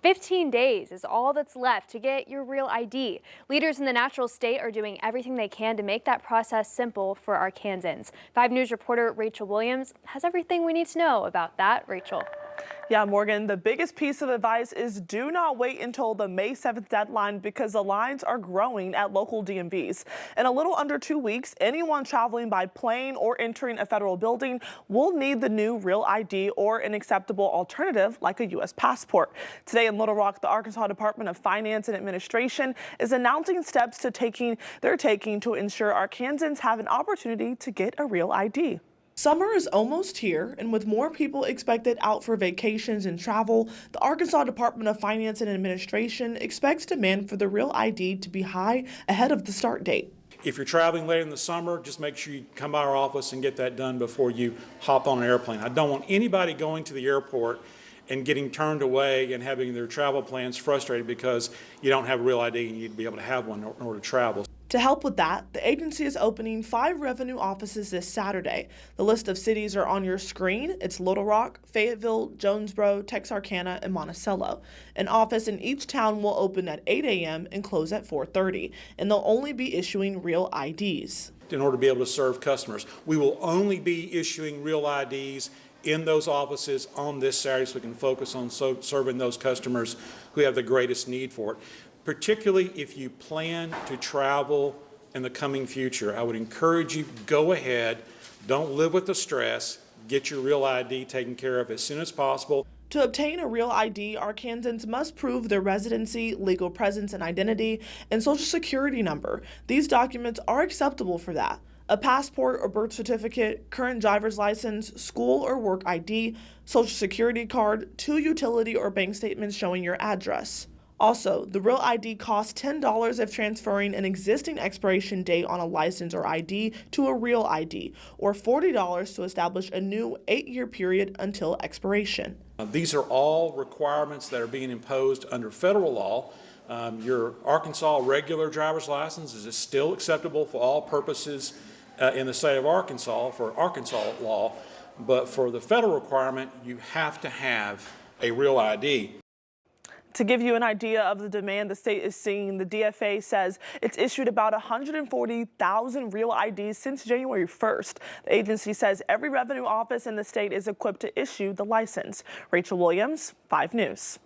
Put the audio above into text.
15 days is all that's left to get your real ID. Leaders in the natural state are doing everything they can to make that process simple for Arkansans. 5 News reporter Rachel Williams has everything we need to know about that. Rachel. Yeah, Morgan, the biggest piece of advice is do not wait until the May 7th deadline because the lines are growing at local DMVs. In a little under 2 weeks, anyone traveling by plane or entering a federal building will need the new Real ID or an acceptable alternative like a U.S. passport. Today in Little Rock, the Arkansas Department of Finance and Administration is announcing steps they're taking to ensure Arkansans have an opportunity to get a Real ID. Summer is almost here, and with more people expected out for vacations and travel, the Arkansas Department of Finance and Administration expects demand for the Real ID to be high ahead of the start date. If you're traveling later in the summer, just make sure you come by our office and get that done before you hop on an airplane. I don't want anybody going to the airport and getting turned away and having their travel plans frustrated because you don't have a Real ID and you need to be able to have one in order to travel. To help with that, the agency is opening 5 revenue offices this Saturday. The list of cities are on your screen. It's Little Rock, Fayetteville, Jonesboro, Texarkana, and Monticello. An office in each town will open at 8 a.m. and close at 4:30, and they'll only be issuing Real IDs. In order to be able to serve customers, we will only be issuing Real IDs in those offices on this Saturday so we can focus on serving those customers who have the greatest need for it. Particularly if you plan to travel in the coming future, I would encourage you, go ahead, don't live with the stress, get your Real ID taken care of as soon as possible. To obtain a Real ID, Arkansans must prove their residency, legal presence and identity, and social security number. These documents are acceptable for that. A passport or birth certificate, current driver's license, school or work ID, social security card, 2 utility or bank statements showing your address. Also, the Real ID costs $10 if transferring an existing expiration date on a license or ID to a Real ID, or $40 to establish a new 8-year period until expiration. These are all requirements that are being imposed under federal law. Your Arkansas regular driver's license is still acceptable for all purposes in the state of Arkansas for Arkansas law, but for the federal requirement, you have to have a Real ID. To give you an idea of the demand the state is seeing, the DFA says it's issued about 140,000 Real IDs since January 1st. The agency says every revenue office in the state is equipped to issue the license. Rachel Williams, 5 News.